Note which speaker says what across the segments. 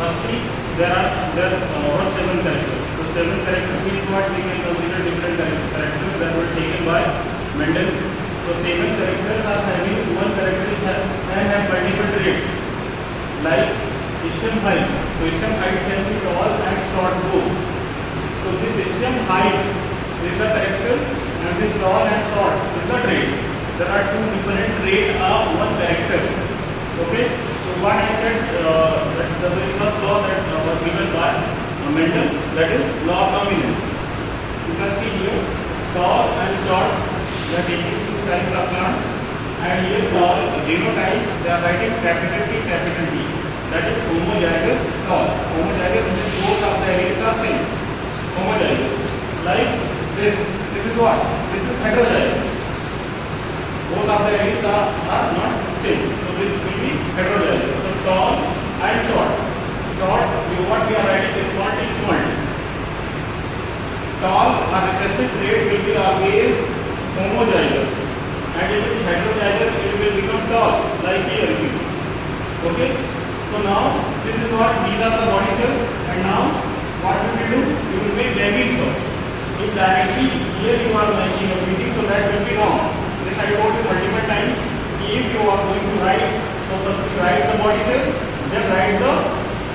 Speaker 1: firstly, there are 7 characters. So 7 characters means what? We can consider different characters that were taken by Mendel. So 7 characters are having one character and have multiple traits like stem height. So stem height can be tall and short both. So this stem height is the character and this tall and short is the trait. There are 2 different traits of one character. Okay. So what I said, that the very first law that was given by Mendel, that is law of dominance. You can see here tall and short, they are taking 2 types of plants, and here tall genotype they are writing capital T, capital D. That is homozygous tall. Homozygous means both of the alleles are same. Homozygous. Like this is what? This is heterozygous. Both of the alleles are not same. So this will be heterozygous. So tall and short. Short, what we are writing is small t, small t. Tall or recessive trait will be always homozygous. And if it is heterozygous, it will become tall, like here it is. Okay? So now, this is what these are the body cells, and now what will we do? We will make gamete first. If directly here you are matching everything, so that will be wrong. This I told you multiple times. If you are going to write, so first you write the body cells, then write the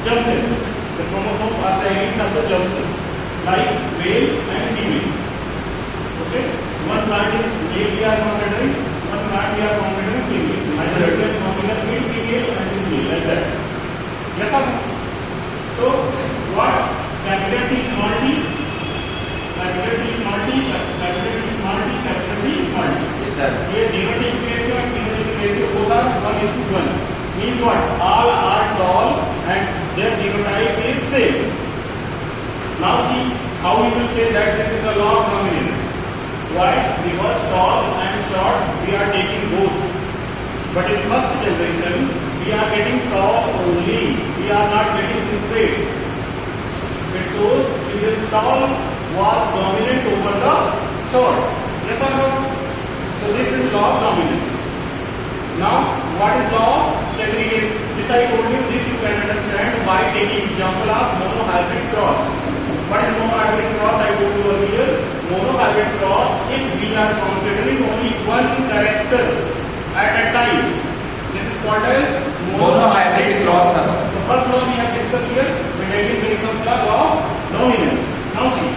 Speaker 1: germ cells. The chromosomes are the alleles of the germ cells, like male and female. Okay? One plant is male we are considering, one plant we are considering female. Either we are considering male, female, and this male, like that. Yes or no? So what? Capital T small t, capital T small t, capital T small t, capital T small t.
Speaker 2: Yes sir.
Speaker 1: Here genotypic ratio and phenotypic ratio both are 1:1. Means what? All are tall and their genotype is same. Now see how we will say that this is the law of dominance. Why? Because tall and short we are taking both. But in first generation we are getting tall only. We are not getting this trait. It shows if this tall was dominant over the short. Yes or no? So this is law of dominance. Now what is law of segregation? This I told you, this you can understand by taking example of monohybrid cross. What is monohybrid cross? I told you earlier. Monohybrid cross, if we are considering only one character at a time, this is called as
Speaker 2: Monohybrid cross.
Speaker 1: The first law we have discussed here, Mendelian very first law of dominance. Now see,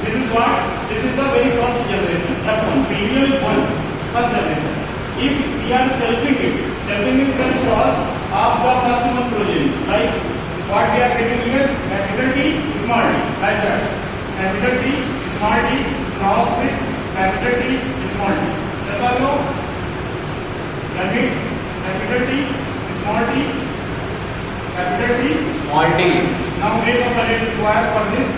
Speaker 1: this is what? This is the very first generation, F1, filial 1, first generation. If we are selfing it, selfing means self cross of the first one progeny, like what we are getting here, capital T, small t, like that. Capital T, small t, cross with capital T, small t. Yes or no? Gamete, capital T, small t, capital T,
Speaker 2: Small t.
Speaker 1: Now make a Punnett square for this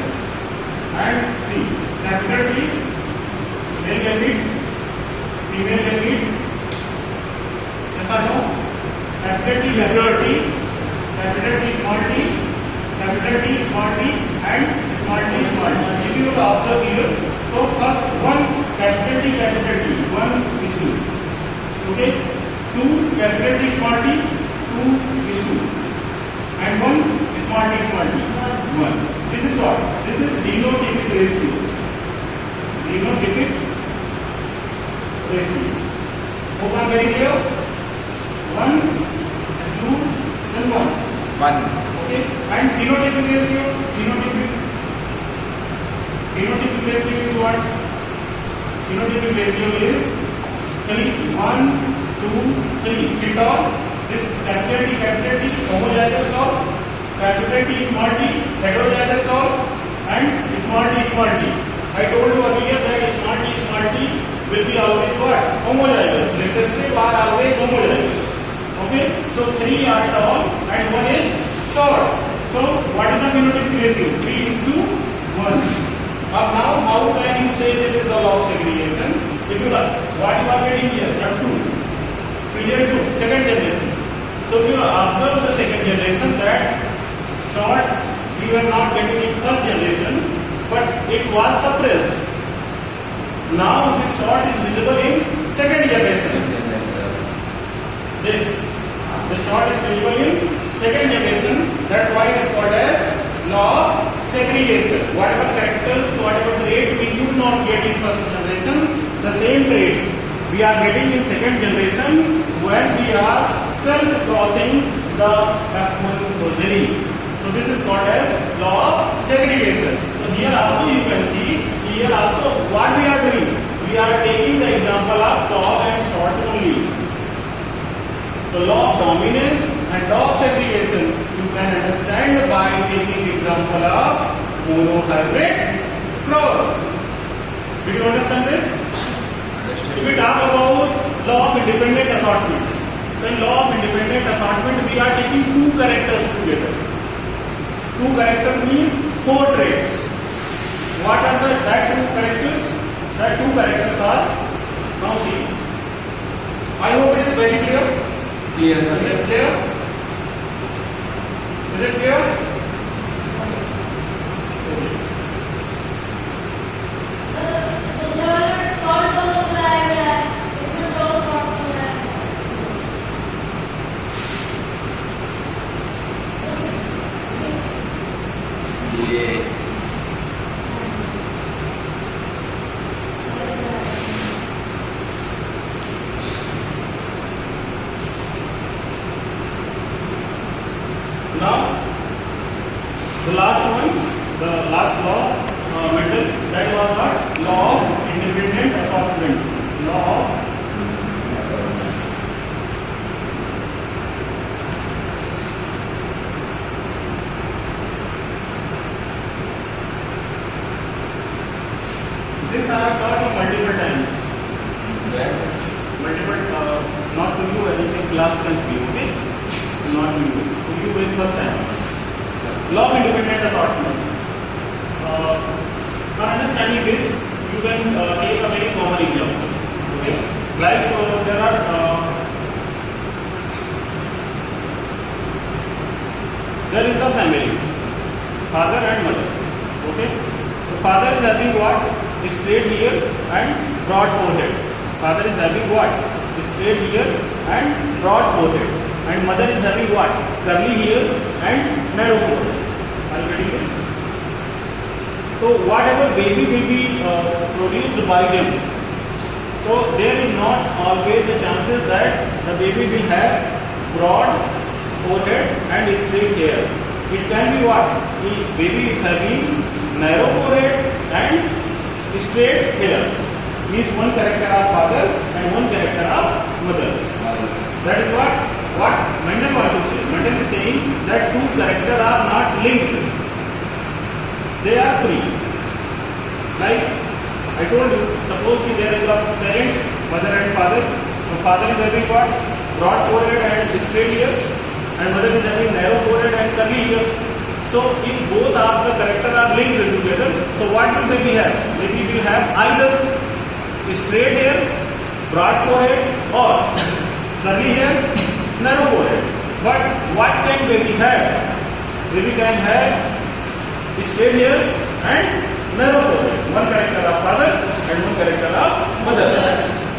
Speaker 1: and see capital T, male gamete, female gamete. Yes or no? Capital T, capital T, capital T, small t, capital T, small t, and small t, small t. If you observe here, so first one capital T, 1 is 2. Okay? 2 capital T, small t, 2 is 2. And 1 small t, 1. This is what? This is genotypic ratio. Genotypic ratio. Hope I am very clear? 1, 2, and 1.
Speaker 2: 1.
Speaker 1: Okay. And phenotypic ratio. Phenotypic ratio is what? Phenotypic ratio is 3, 1, 2, 3. It all. This capital T, homozygous tall, capital T, small t, heterozygous tall, and small t. I told you earlier that small t will be always what? Homozygous. Recessive are always homozygous. Okay? So 3 are tall and 1 is short. So what is the phenotypic ratio? 3:1. Now how can you say this is the law of segregation? If you look, what you are getting here? F2. Filial 2, second generation. So if you observe the second generation, that short you are not getting in first generation, but it was suppressed. Now this short is visible in second generation. The short is visible in second generation, That's why it is called as law of segregation. Whatever characters, whatever trait we do not get in first generation, the same trait we are getting in second generation when we are self-crossing the F1 progeny. So this is called as law of segregation. So here also you can see, here also what we are doing, we are taking the example of dog and short only. The law of dominance and law of segregation you can understand by taking example of monohybrid cross. Did you understand this? If we talk about law of independent assortment, then law of independent assortment we are taking two characters together. Two characters means four traits. What are that two characters? That two characters are, now see. I hope it is very clear.
Speaker 2: Yes,
Speaker 1: Is it clear? Is it clear?
Speaker 2: इसलिए
Speaker 1: Now, the last one, the last law, Mendel, that was what? Law of independent assortment. Law of this I have taught you multiple times. Multiple, not to you, I think in class 10th view, okay? Not to you. To you with first time. Law of independent assortment. For understanding this, you can take a very common example. Okay? Like there is the family, father and mother. Okay? The father is having what? Straight hair and broad forehead. Father is having what? Straight hair and broad forehead. And mother is having what? Curly hairs and narrow forehead. Are you getting this? So whatever baby will be produced by them, so there is not always the chances that the baby will have broad forehead and straight hair. It can be what? The baby is having narrow forehead and straight hairs. Means one character of father and one character of mother. That is what Mendel wants to say. Mendel is saying that two characters are not linked. They are free. Like I told you, suppose there is a parent, mother and father. The father is having what? Broad forehead and straight ears, and mother is having narrow forehead and curly ears. So if both of the characters are linked together, so what will baby have? Baby will have either straight hair, broad forehead, or curly hairs, narrow forehead. But what can baby have? Baby can have straight hairs and narrow forehead. One character of father and one character of mother.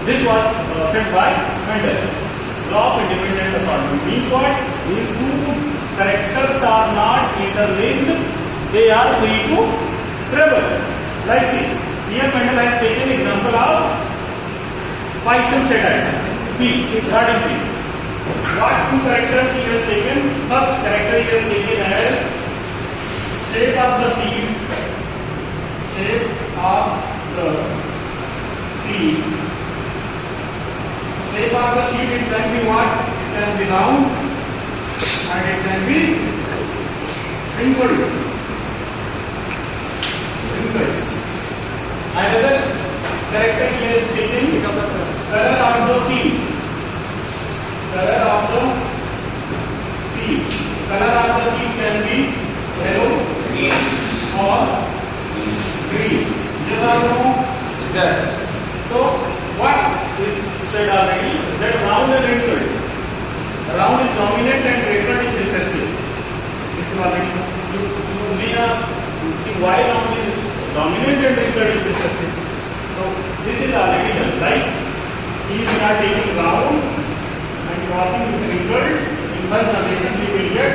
Speaker 1: This was said by Mendel. Law of independent assortment means what? Means two characters are not interlinked. They are free to travel. Like see, here Mendel has taken example of Poisson said P, third and P. What two characters he has taken? First character he has taken as shape of the seed. Shape of the seed. Shape of the seed, it can be what? It can be round and it can be wrinkled. Another character he has taken color of the seed. Color of the seed. Color of the seed can be yellow, green, or green. Yes or no?
Speaker 2: Yes.
Speaker 1: So what is said already? That round and wrinkled. Round is dominant and wrinkled is recessive. This is already. You may ask why round is dominant and wrinkled is recessive. So this is already done. Like if we are taking round and crossing with wrinkled, in first generation we will get